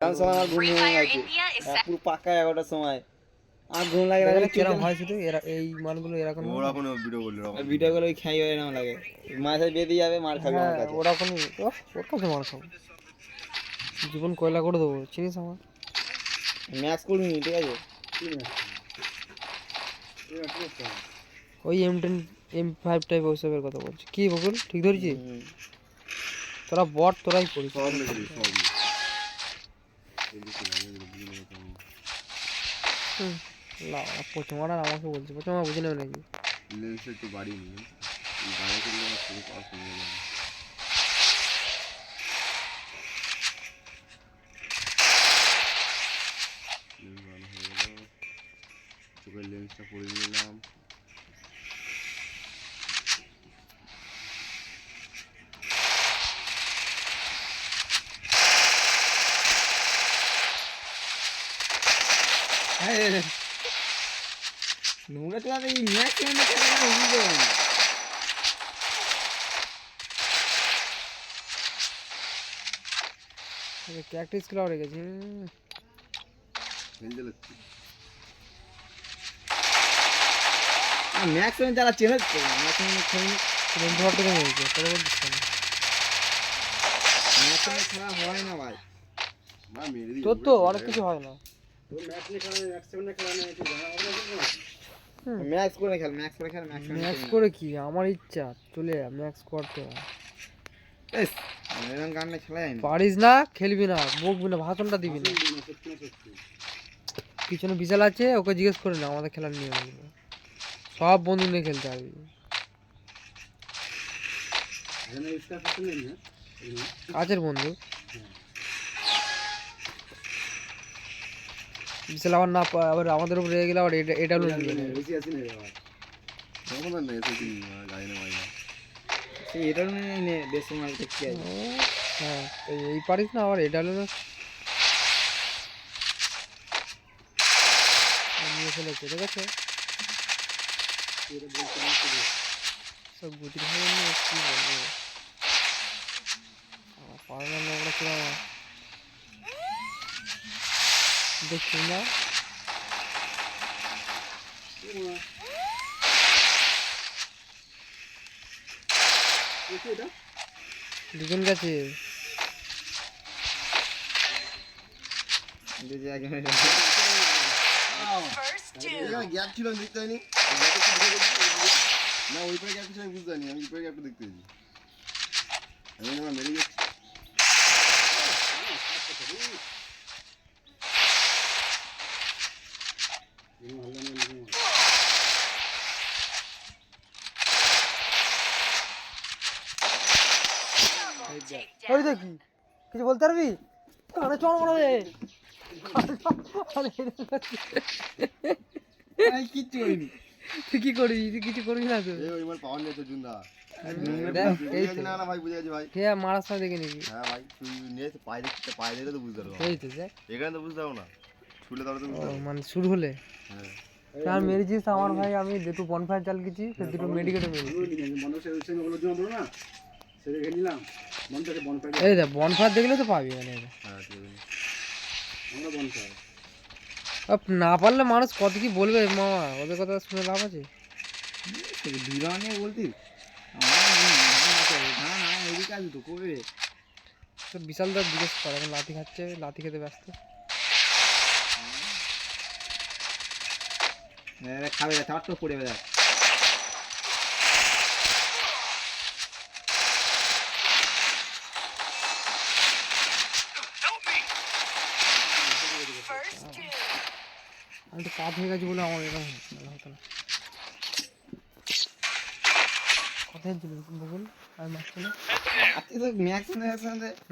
সময় আমার ঘুম ভেঙে গেছে পুরো পাক্কা 11টার সময় আমার ঘুম লাগে না কিরকম হয় শুধু এরা এই মানগুলো এরকম ওরকম ভিডিও করলে ভিডিও গুলো খাই হয় না লাগে মাঝে বেরিয়ে যাবে মার খাবে আমার কাছে ওরকমই ওর কাছে মার খাবো জীবন কয়লা করে দেবো চিনিস আমার ম্যাক্স করিনি ঠিক আছে ওই M10 M5 টাইপ ওইসবের কথা বলছি কি বকুল ঠিক ধরেছি তোরা বট তোরাই করিস পচমারা আমাকে বলছে পচমা বুঝে নেবে নাকি লেন্স একটু বাড়িয়ে নিন গাড়ি করলে খুবই পাওয়া কমে যাবে চোখের লেন্সটা পরে নিলাম নোংরা তো এই ম্যাক্স কেমন খেলে না বুঝতে পারি ক্যাকটাস খেলা হয়ে গেছে খেলতে লাগছি ম্যাক্স যারা চেনে ম্যাক্স বন্ধু হাতে কমে গেছে কথা বলছিস কেন ম্যাক্স খেলা হয় না ভাই তোর তো অনেক কিছু হয় না ম্যাক্স করে খেল ম্যাক্স করে কি আমার ইচ্ছা চলে যা ম্যাক্স করতে এরকম গান খেলা যায় না পারিস না খেলবি না বকবি না ভাষণটা দিবি না পিছনে বিশাল আছে ওকে জিজ্ঞেস করে না আমাদের খেলার নিয়ম সব বন্ধু নিয়ে খেলতে হবে কাছের বন্ধু বিশাল আবার না আবার আমাদের উপর রেগে গেলে আবার এটা এটা নে বেশি মাল দেখতে হ্যাঁ এই পারিস না আবার এটা হলো নিয়ে ফেলেছে ঠিক আছে সব গুটির ভাবে নিয়ে কি বলবো পারলাম না ওরা কিরকম দেখছি না দুজন গেছে গ্যাপ ছিল দেখতে হয়নি না ওই পারে গ্যাপ ছিল আমি বুঝতে পারিনি আমি ওই পারে গ্যাপটা দেখতে পেয়েছি আমি আমার মেরে গেছি ওই দেখি কিছু বলতে পারবি কানে চল মনে কিচ্ছু হয়নি তুই কি করবি তুই কিছু করবি না তো ওই আমার পাওয়ার নেই তো জুন্দা না না ভাই বুঝে গেছি ভাই কে মারার সময় দেখে নিবি হ্যাঁ ভাই তুই নিয়ে পায়ে দেখতে তো বুঝতে পারবো এই তো দেখ এখানে তো বুঝতে পারবো না ছুলে তাহলে তো বুঝতে পারবো মানে শুরু হলে হ্যাঁ আর মেরেছিস আমার ভাই আমি দুটো বনফায়ার চাল গেছি দুটো মেডিকেটে মেরেছি এই দেখ বনফায়ার দেখলে তো পাবি মানে হ্যাঁ ঠিক আছে না পারলে মানুষ কত কি বলবে মামা ওদের কথা শুনে লাভ আছে বিরানি বলতি এদিকে আসবি তো কবে তোর বিশাল দার জিজ্ঞেস কর এখন লাথি খাচ্ছে লাথি খেতে ব্যস্ত খাবে চার তো পড়ে দেখ আমি তো কাজ হয়ে গেছি বলে আমার এরকম হতো না কোথায় ছিল বকুল আর মাঝখানে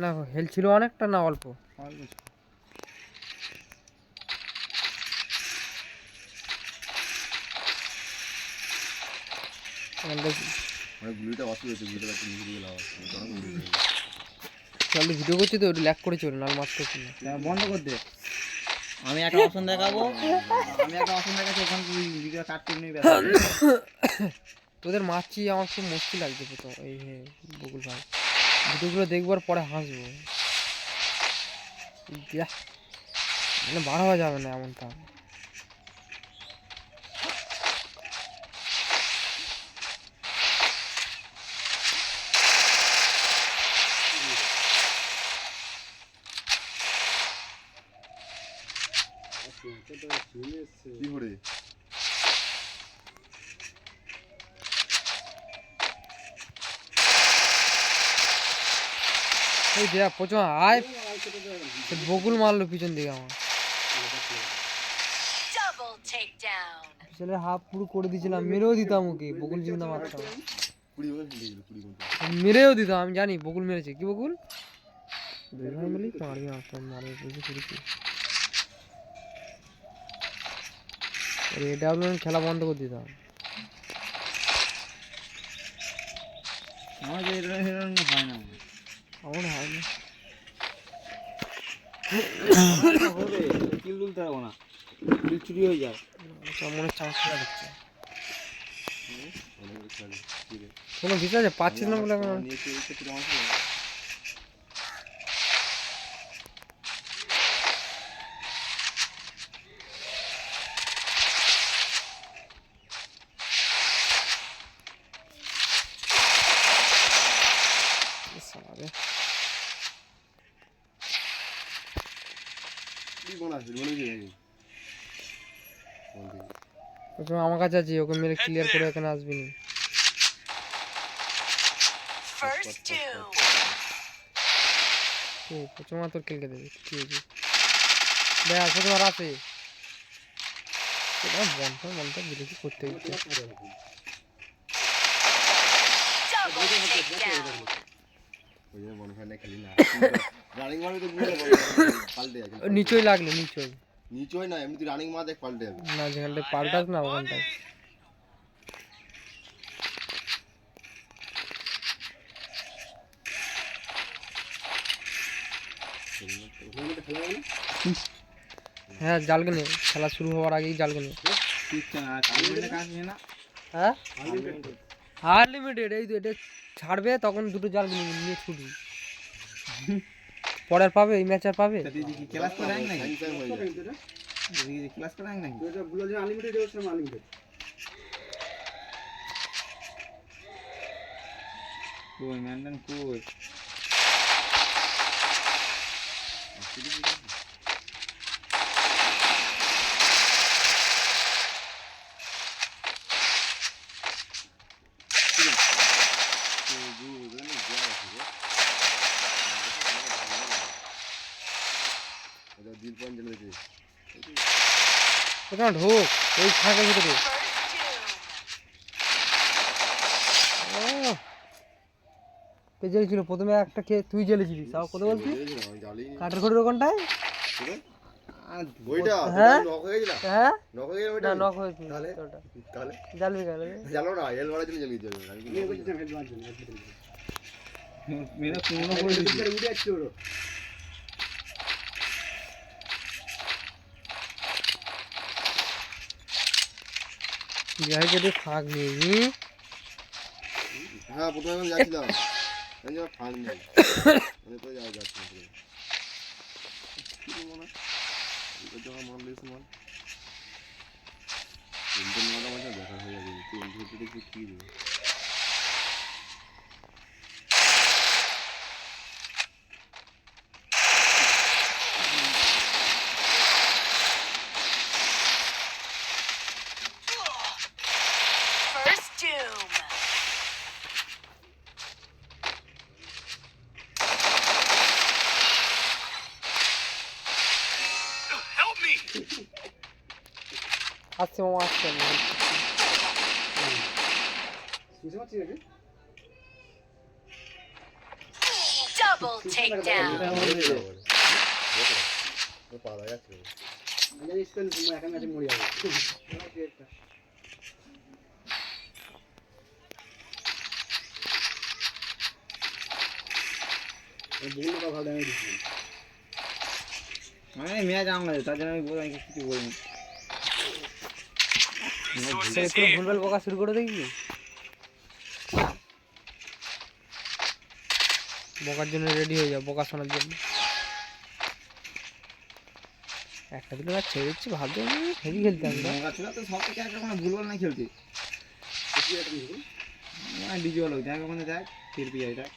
না হেল ছিল অনেকটা না অল্প ভিডিও করছি তো ল্যাক করে চলে না মাত্র বন্ধ করতে আমি একটা অপশন দেখাবো ওখানে ভিডিও কাট করে নিবি তোদের মারছি আমার খুব মুশকিল লাগছে তো এই বকুল ভাই ভিডিওগুলো দেখবার পরে হাসবো যা, মানে বার হওয়া যাবে না এমন তা। কি করে এই যা প্রচুর আয়, সে বকুল মারলো পিছন দিকে আমার। Double takedown. পিছনে হাফ পুরো করে দিয়েছিলাম, মেরেও দিতাম ওকে, বকুল যদি না মারতাম। 20 মিনিট খেলে 20 মিনিট মেরেও দিতাম, আমি জানি বকুল মেরেছে। কি বকুল? দুই ভাই মিলেই মারবি, আসতাম মারবে বুঝে করেছি। এটা হলো খেলা বন্ধ করে দিতাম। আমার যে এটা হয় না, আমার হয় না। হবে কিল তুলতে পারবো না, কিল চুরি হয়ে যায়। মনে চান্স খেলা দিচ্ছে। অনেক খেলে কি রে কোনো বিষয় আছে পাচ্ছিস না বলে এখন। নিয়ে চলে যেতে পুরো আমার সারে কি কোন আছে মনে কি আছে প্রথমে আমার কাছে আছে, ওকে মেরে ক্লিয়ার করে এখানে আসবি না। First doom. ও প্রথমে তোর খেলকে দেবে, কি হয়েছে দেখ প্রথমে আর আছে বনটা বিরতি করতে হচ্ছে। Double takedown. ওই যে মন হয় না খেলি না রানিং মারবে তো বুঝলে পাল্টে যাবে নিচই লাগলো, নিচই নিচে হয় না এমনি রানিং মার দেখ পাল্টে যাবে না, যেখানটায় পাল্টাস না ওখানটায়। হ্যাঁ জালকে নে, খেলা শুরু হওয়ার আগেই জালকে নে। কাজ না, হ্যাঁ আনলিমিটেড, এই তো এটা ছাড়বে তখন দুটো জাল নিয়ে ছুটবি, পরে আর পাবে এই ম্যাচ আর পাবে। ক্লাস করে আয় নাকি, টাইম হয়ে যায় ক্লাস করে আয় নাকি? কই ম্যান্ডন কই? দিল পয়েন্ট জেলে দিয়েছে ওখানে ঢোক ওই ফাঁকের ভিতরে। First doom. ও কে জেলেছিল প্রথমে একটা খেয়ে তুই জেলেছিলি, তাও কথা বলছিস কাঠের ঘরের ওখানটায়। ওইটা হ্যাঁ? নক হয়ে গেছিল হ্যাঁ নক হয়ে গেল না ওইটা নক হয়েছে তাহলে ওটা তাহলে জালবি কেন রে? জানো না এল মারার জন্য জ্বালিয়ে যাবে মেরা পুরনো করে দিছি। যাই যদি ফাঁক নিয়ে হ্যাঁ প্রথমে আমি যাচ্ছিলাম আমি যখন ফান নেই আমি তো যাচ্ছি যখন মারলে মাল তিনটে নটা মাঝে দেখা হয়ে যাবে তিনটে দেখি কি দেবে First doom. আসছে মামা আসছে। Double takedown. পাওয়া যাচ্ছে মানে ম্যাচ আমরা তার জন্য আমি বলি কিছু বলিনি। একটু ভুলভাল বকা শুরু করে দেখবি, বকার জন্য রেডি হয়ে যাও, বকা শোনার জন্য। একটা দিলে আর ছেড়ে দিচ্ছি ভাবতে হেভি খেলতাম না। মোগা ছোড়া তো সব থেকে একটা মানে ভুলবল না খেলতে ডিজি বলো দেখ ওখানে দেখ ফিরবি যায় দেখ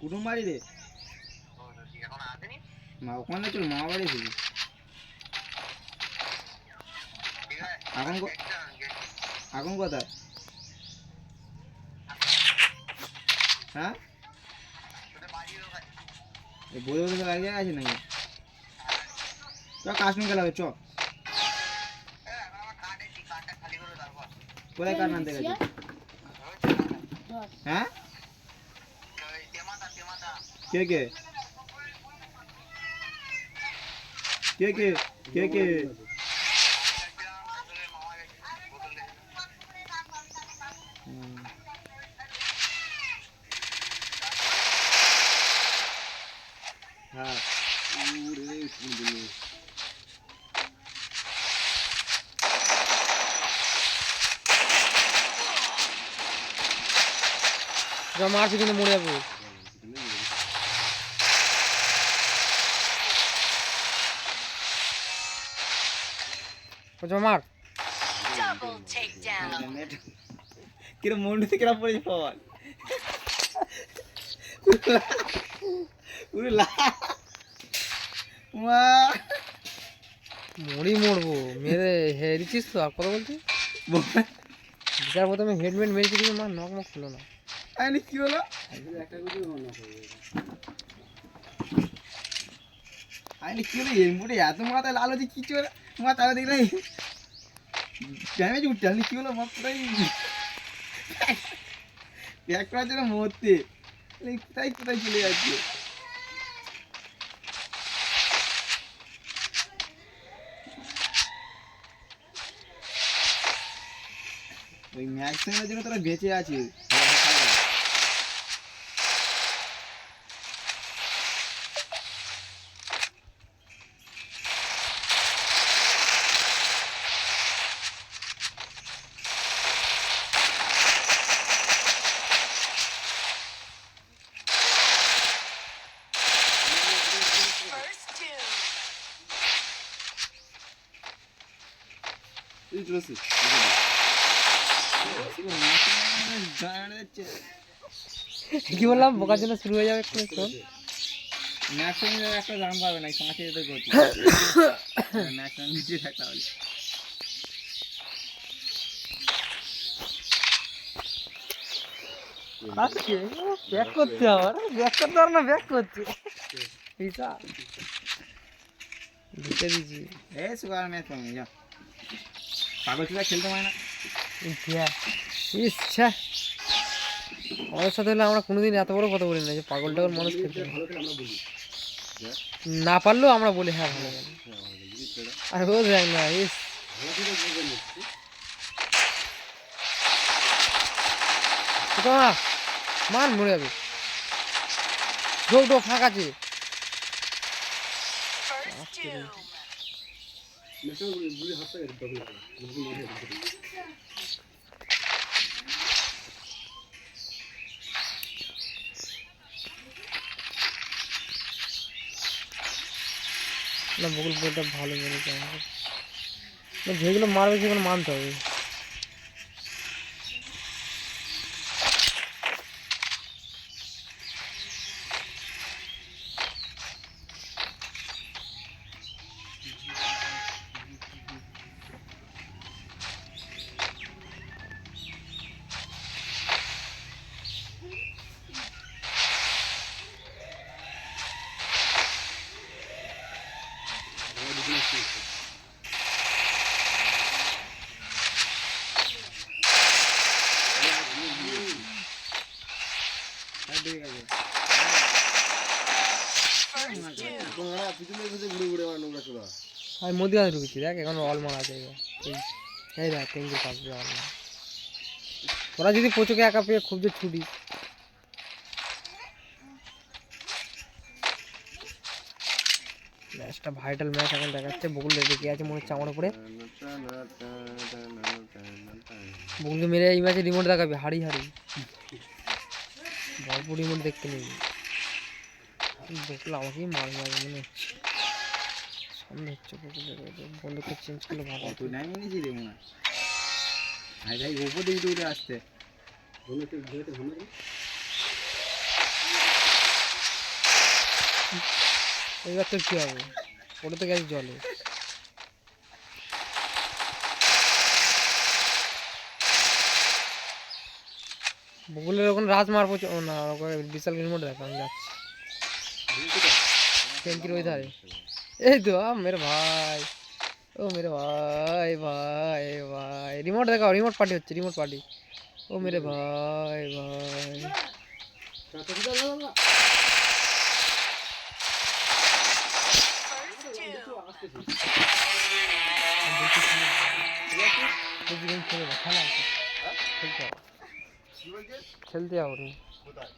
কুটুম বাড়ি রে মা ওখানে চল মা বাড়ি ছিল এখন কোথায় হ্যাঁ বই বই লাগিয়ে আছে নাকি চ কাশ্মীর গেলে চ কোথায় কার নামতে গেছে হ্যাঁ কে কে কে কে কে কে হ্যাঁ মারছে কিন্তু মরে যাবে। মার Double takedown. কিরম মন্ডতে কিরম পড়েছে ফল মরি মরবো মেরে হেরেছিস তো আর কথা বলছি বিচার প্রথমে হেডমেট মেরেছি কিন্তু মার নক মক খুলো না। কি হলো কি হলো এমবুটে এত মাথায় লাল হচ্ছে কিছু তোমার তারা দেখলে ড্যামেজ উঠছে কি হলো মাত্রাই ব্যাক করার জন্য মরতে কোথায় কোথায় চলে যাচ্ছে ওই ম্যাক্সিমামের জন্য তোরা বেঁচে আছিস First doom. এই চলেছে কি বললাম বোকার জন্য শুরু হয়ে যাবে একটু একটু ম্যাক্সিমাম একটা দাম পাবে না 5 যেতে করছি ম্যাক্সিমাম নিচে থাকতে হবে আজকে ব্যাক করতে আবার ব্যাক করতে আর না ব্যাক করতে এইটা দিতে দিছি এই সুগার ম্যাচ কমে যা পাগল চুলা খেলতে হয় না ইচ্ছা আমাদের সাথে হলে আমরা কোনোদিন এত বড় কথা বলি না যে পাগল টাগল মানুষ খেলতে না পারলেও আমরা বলি হ্যাঁ ভালো গেল আর ও দেখ না ইস মান মরে যাবে ঢোক ফাঁক আছে First doom. না বকুল বইটা ভালো মেরেছে আমাকে যেগুলো মারবে সেগুলো মানতে হবে First doom. তোমরা পিছনে ঘুরে ঘুরে আমার নোংরা চলা আমি মধ্যখানে ঢুকেছি দেখ এখন অল মারা আছে এই দেখ টেঙ্গুর পাশ দিয়ে অল মারা। তোরা যদি পোচোকে একা পেয়ে খুব যে ছুটি ম্যাচটা ভাইটাল ম্যাচ এখন দেখাচ্ছে। বকুল দেখে আছে মনে হচ্ছে আমার উপরে। বকুলকে মেরে এই ম্যাচে রিমোট দেখাবে হাড়ি হাড়ি গল্প রিমোট দেখতে নেই। বকুল আমাকেই মারবে মনে হচ্ছে সন্দেহ হচ্ছে বকুলের। বন্দুকটা চেঞ্জ করলে ভালো হতো। তুই নামিয়ে নিয়েছি রে মনে হয়। আই ভাই উপর দিকে উঠে আসতে এইবার তোর কী হবে? ওটা তো গেছে জলে। বকুলের ওখানে রাজ মার পড়ছে। ও না ওখানে বিশাল রিমোট দেখা আমি যাচ্ছি ট্যাঙ্কির ওই ধারে। এই তো মেরে ভাই ও মেরে ভাই ভাই ভাই রিমোট দেখাও। রিমোট পার্টি হচ্ছে রিমোট পার্টি। ও মেরে ভাই ভাই First doom. খেলা খেলতে হবে খেলতে হবে। কি বলছিস? খেলতে যাবো কোথায়?